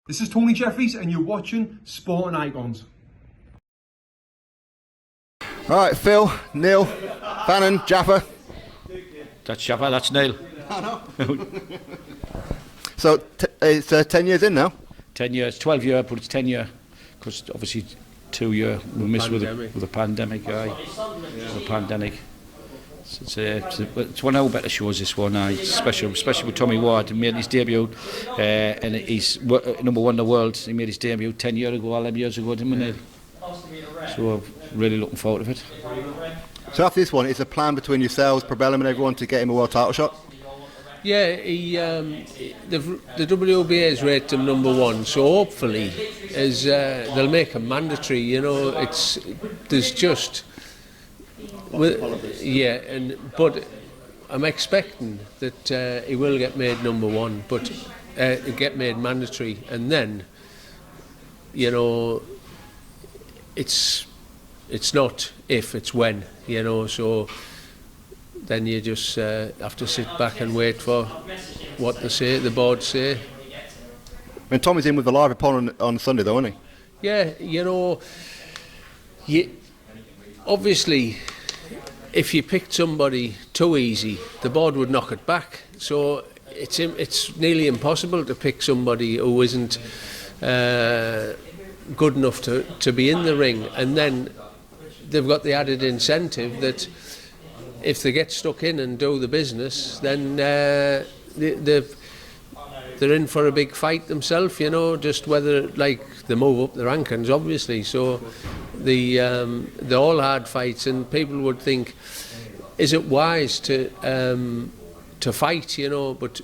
This is Tony Jeffries and you're watching Sporting Icons. Alright, Phil, Neil, Fannon, Jaffa. That's Jaffa, that's Neil. I know. So it's 10 years in now? 10 years, 12 year, but it's 10 year. Because obviously 2 year we missed with the pandemic. The pandemic. It's one of our better shows, this one. It's special, especially with Tommy Ward. He made his debut, and he's number one in the world. He made his debut 10 years ago, 11 years ago, didn't we, Neil? So I'm really looking forward to it. So after this one, is a plan between yourselves, Probellum and everyone to get him a world title shot? Yeah, the WBA has rated him number one, so hopefully they'll make him mandatory. You know, there's just... but I'm expecting that he will get made number one, but get made mandatory, and then, you know, it's not if, it's when, you know. So then you just have to sit back and wait for what the board say. I mean, Tommy's in with a live opponent on Sunday, though, isn't he? Yeah, you know, obviously, if you picked somebody too easy, the board would knock it back. So it's nearly impossible to pick somebody who isn't good enough to be in the ring. And then they've got the added incentive that if they get stuck in and do the business, then they're in for a big fight themselves, you know, just whether, like, they move up the rankings, obviously. So they're all hard fights, and people would think, is it wise to fight, you know? But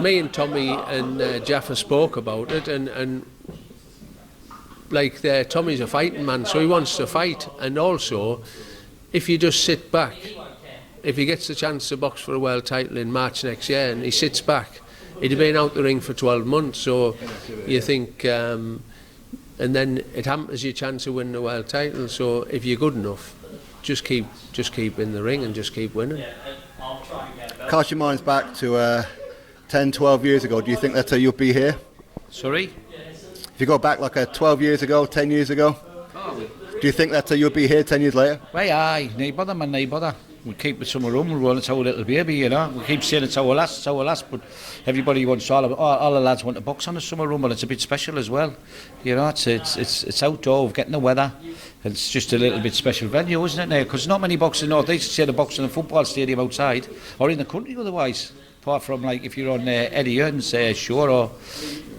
me and Tommy and Jaffa spoke about it, and like, Tommy's a fighting man, so he wants to fight. And also, if you just sit back, if he gets the chance to box for a world title in March next year and he sits back, he'd have been out the ring for 12 months. So you think, and then it hampers your chance of winning the world title. So if you're good enough, just keep in the ring and just keep winning. Cast your minds back to 10, 12 years ago. Do you think that you'll be here? Sorry? If you go back like 12 years ago, 10 years ago, do you think that you'll be here 10 years later? Well, aye, no bother, man, no bother. We keep it some room, we'll it's our little baby, you know. We keep saying it's our last, but everybody wants all the lads want to box on the summer room, but it's a bit special as well. You know, it's outdoor, we're getting the weather. It's just a little bit special venue, isn't it now? Because not many boxing north, they say the boxing in a football stadium outside, or in the country otherwise. Apart from, like, if you're on Eddie Earn's show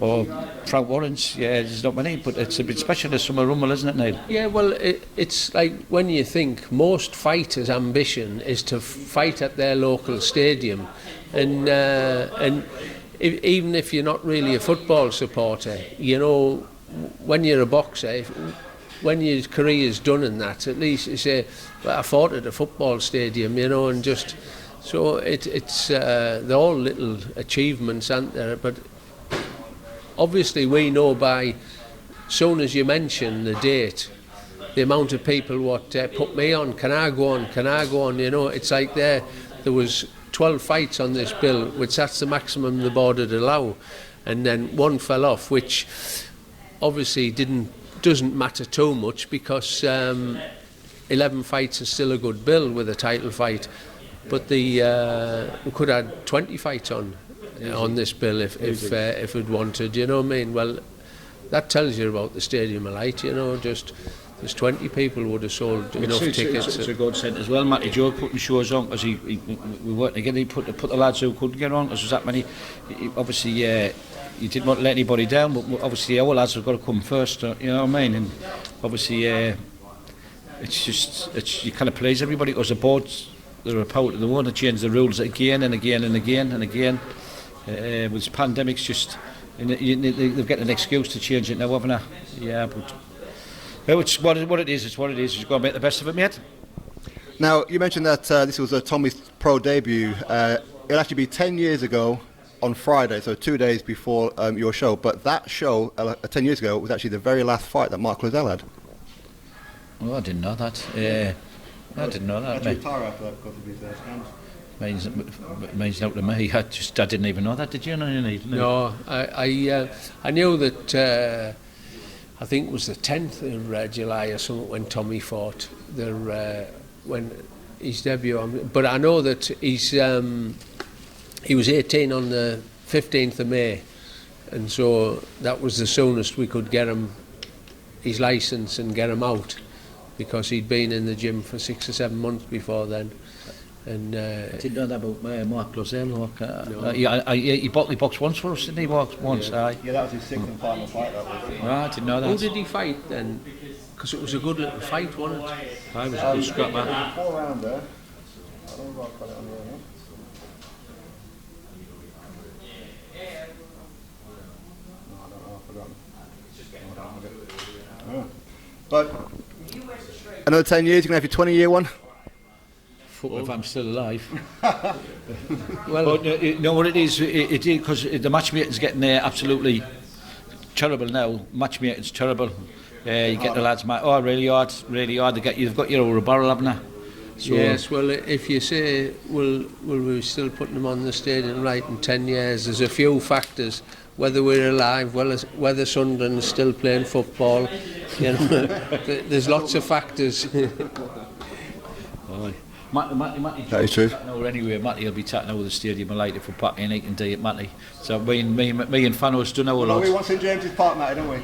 or Frank Warren's, yeah, there's not many, but it's a bit special, the summer rumble, isn't it, Neil? Yeah, well, it's like when you think most fighters' ambition is to fight at their local stadium, and even if you're not really a football supporter, you know, when you're a boxer, when your career is done in that, at least you say, well, I fought at a football stadium, you know, and just... So it's they're all little achievements, aren't there? But obviously we know by soon as you mention the date, the amount of people what put me on, can I go on, you know, it's like there was 12 fights on this bill, which that's the maximum the board would allow, and then one fell off, which obviously doesn't matter too much, because 11 fights is still a good bill with a title fight. But we could add 20 fights on this bill if we'd wanted, you know what I mean? Well, that tells you about the Stadium of Light, you know, just there's 20 people would have sold enough tickets. It's a good set as well. Matty Joe putting shows on, because we weren't again. He put the lads who couldn't get on, because there's that many. Obviously, you didn't want to let anybody down, but obviously our lads have got to come first. You know what I mean? And obviously, you kind of please everybody, because the boards. They're about they want to change the rules again and again and again and again. With pandemics, just they've got an excuse to change it now, haven't they? Yeah, but it's what it is. It's what it is. You've got to make the best of it, mate. Now, you mentioned that this was Tommy's pro debut. It'll actually be 10 years ago on Friday, so 2 days before your show. But that show 10 years ago was actually the very last fight that Mark Liddell had. Oh, I didn't know that. I didn't know that. Retire after that because of his scandal. Means out to me. I didn't even know that. Did you know? No, I knew that. I think it was the 10th of July or something when Tommy fought when his debut. But I know that he was 18 on the 15th of May, and so that was the soonest we could get him his licence and get him out, because he'd been in the gym for 6 or 7 months before then. And I didn't know that about Mark Lozelle. He boxed once for us, didn't he? Once. Yeah, that was his 6th and final fight. That was. I didn't know that. who did he fight then? Because it was a good little fight, wasn't it? I was a good scrapper. 4 round there. I don't know if I've got it on there. No, I don't know. I've forgotten. But another 10 years, you're going to have your 20-year one? If I'm still alive. Well, you know what it is? It is because the matchmaking's getting absolutely terrible now. Matchmaking's terrible. You get the lads, really hard. You've got your over a barrel, haven't you? So, yes, well, if you say, will we still putting them on the stadium right in 10 years, there's a few factors. Whether we're alive, whether Sunderland's still playing football, there's lots of factors. Matty, that is true. Anyway, Matty will be tatting over the stadium and light it for Patty and he can do it, Matty. So me and Fanno's done our lot. We want St James's Park, Matty, don't we?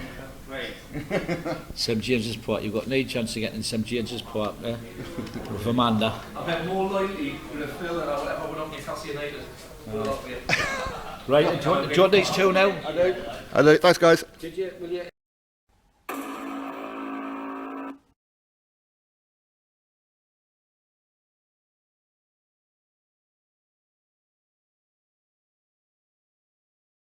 St James's Park, you've got no chance of getting in St James's Park with Amanda. I bet more likely with a filler or whatever we're not Newcastle United. Right, do you want these two now? I do. Thanks, guys. Will you